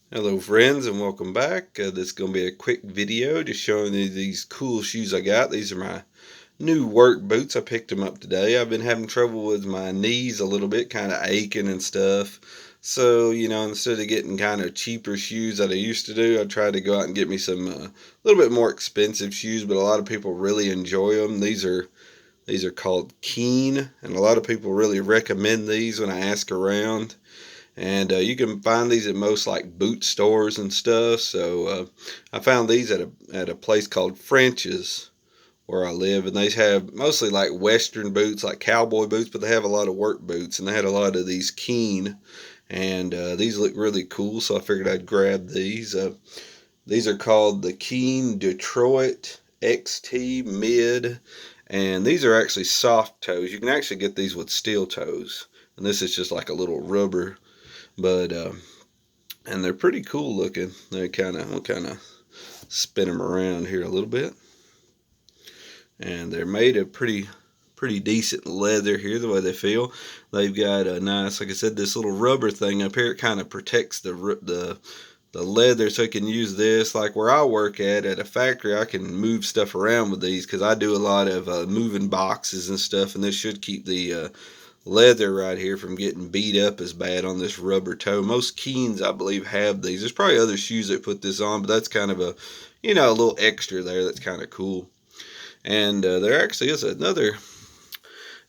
Hello friends and welcome back. This is going to be a quick video just showing you these cool shoes I got. These are my new work boots. I picked them up today. I've been having trouble with my knees a little bit, kind of aching and stuff. So, instead of getting kind of cheaper shoes that I used to do, I tried to go out and get me some little bit more expensive shoes, but a lot of people really enjoy them. These are called Keen, and a lot of people really recommend these when I ask around. And you can find these at most like boot stores and stuff. So I found these at a place called French's where I live, and they have mostly like Western boots, like cowboy boots, but they have a lot of work boots, and they had a lot of these Keen, and these look really cool. So I figured I'd grab these. These are called the Keen Detroit XT Mid, and these are actually soft toes. You can actually get these with steel toes, and this is just like a little rubber, but and they're pretty cool looking. We'll kind of spin them around here a little bit, and they're made of pretty decent leather here. The way they feel, they've got a nice, like I said, this little rubber thing up here. It kind of protects the leather, so you can use this like where I work at a factory. I can move stuff around with these because I do a lot of moving boxes and stuff, and this should keep the leather right here from getting beat up as bad on this rubber toe. Most Keens, I believe, have these. There's probably other shoes that put this on, but that's kind of a little extra there. That's kind of cool. And there actually is another.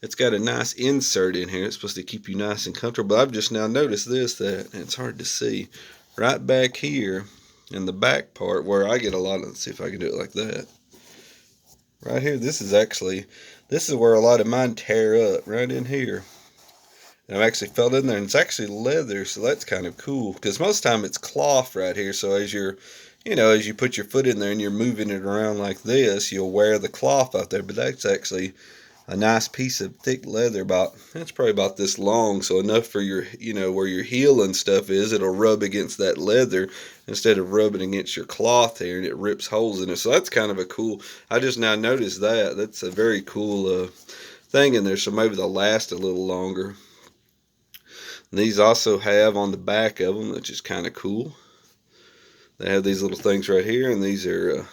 It's got a nice insert in here. It's supposed to keep you nice and comfortable. But I've just now noticed this, that and it's hard to see. Right back here in the back part where I get a lot of, let's see if I can do it like that. Right here, this is where a lot of mine tear up, right in here. And I've actually felt in there, and it's actually leather, so that's kind of cool. Because most of the time it's cloth right here, so as you put your foot in there and you're moving it around like this, you'll wear the cloth out there. But that's actually a nice piece of thick leather, that's probably about this long, so enough for your, where your heel and stuff is, it'll rub against that leather instead of rubbing against your cloth here, and it rips holes in it. So that's kind of a cool, I just now noticed that. That's a very cool thing in there, so maybe they'll last a little longer. And these also have on the back of them, which is kind of cool, they have these little things right here, and these are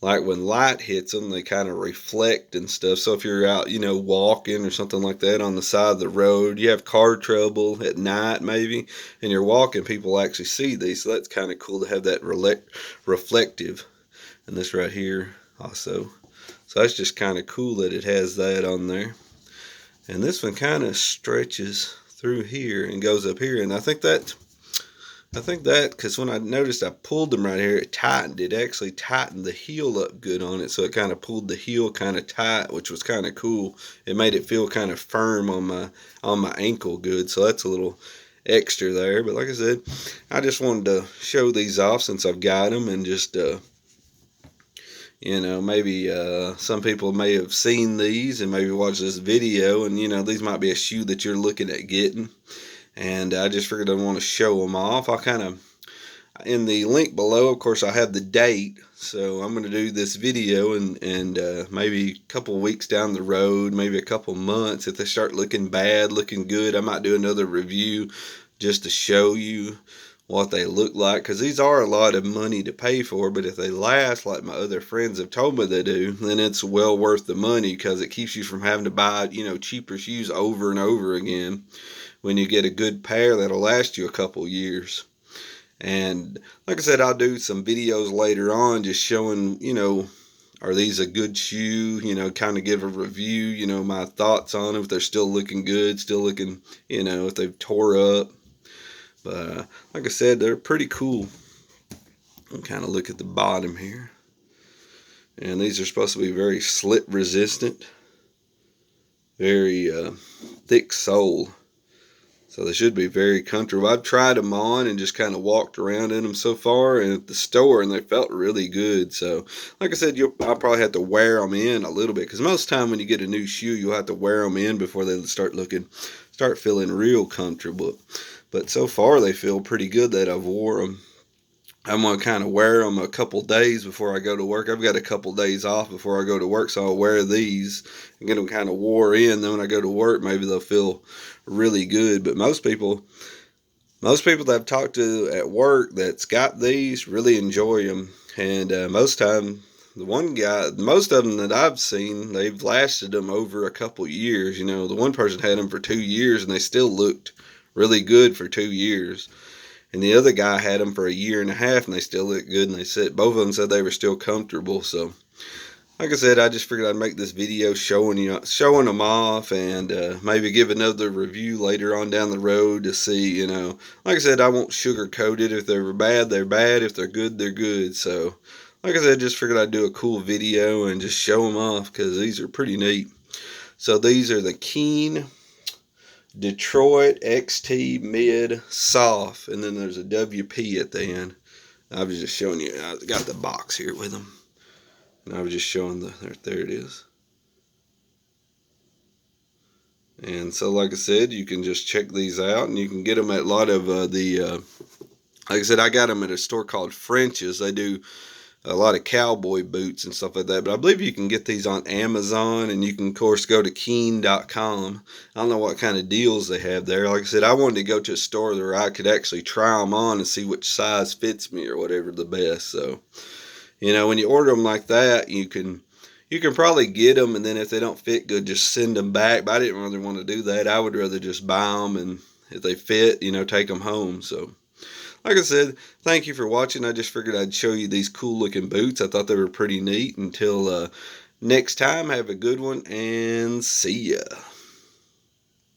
like when light hits them, they kind of reflect and stuff. So if you're out, walking or something like that on the side of the road, you have car trouble at night maybe, and you're walking, people actually see these. So that's kind of cool to have that reflective. And this right here also. So that's just kind of cool that it has that on there. And this one kind of stretches through here and goes up here. And I think that, because when I noticed I pulled them right here, it tightened. It actually tightened the heel up good on it, so it kind of pulled the heel kind of tight, which was kind of cool. It made it feel kind of firm on my ankle good, so that's a little extra there. But like I said, I just wanted to show these off since I've got them, and just maybe some people may have seen these and maybe watched this video, and these might be a shoe that you're looking at getting. And I just figured I want to show them off. In the link below, of course, I have the date. So I'm going to do this video, and maybe a couple weeks down the road, maybe a couple months, if they start looking bad, looking good, I might do another review just to show you what they look like. Because these are a lot of money to pay for, but if they last like my other friends have told me they do, then it's well worth the money, because it keeps you from having to buy, cheaper shoes over and over again. When you get a good pair that'll last you a couple years. And like I said, I'll do some videos later on just showing, are these a good shoe, kind of give a review, my thoughts on them, if they're still looking good, still looking, if they've tore up. But like I said, they're pretty cool. I'll kind of look at the bottom here. And these are supposed to be very slip resistant, very thick sole. So they should be very comfortable. I've tried them on and just kind of walked around in them so far and at the store, and they felt really good. So like I said, I'll probably have to wear them in a little bit, because most of the time when you get a new shoe, you'll have to wear them in before they start feeling real comfortable. But so far they feel pretty good that I've wore them. I'm going to kind of wear them a couple days before I go to work. I've got a couple days off before I go to work, so I'll wear these and get them kind of wore in. Then when I go to work, maybe they'll feel really good. But most people, Most people that I've talked to at work that's got these really enjoy them, and most time the one guy, most of them that I've seen, they've lasted them over a couple years. You know, the one person had them for 2 years and they still looked really good for 2 years. And the other guy had them for a year and a half and they still looked good. And they said both of them said they were still comfortable. So, like I said, I just figured I'd make this video showing them off, and maybe give another review later on down the road to see. You know, like I said, I won't sugarcoat it. If they're bad, they're bad. If they're good, they're good. So, like I said, just figured I'd do a cool video and just show them off because these are pretty neat. So these are the Keen Detroit XT Mid Soft, and then there's a WP at the end. I was just showing you. I got the box here with them. And I was just showing there it is. And so, like I said, you can just check these out, and you can get them at a lot of like I said, I got them at a store called French's. They do a lot of cowboy boots and stuff like that. But I believe you can get these on Amazon, and you can, of course, go to Keen.com. I don't know what kind of deals they have there. Like I said, I wanted to go to a store where I could actually try them on and see which size fits me or whatever the best. So, you know, when you order them like that, you can probably get them, and then if they don't fit good, just send them back. But I didn't really want to do that. I would rather just buy them, and if they fit, you know, take them home. So, like I said, thank you for watching. I just figured I'd show you these cool looking boots. I thought they were pretty neat. Until next time, have a good one, and see ya.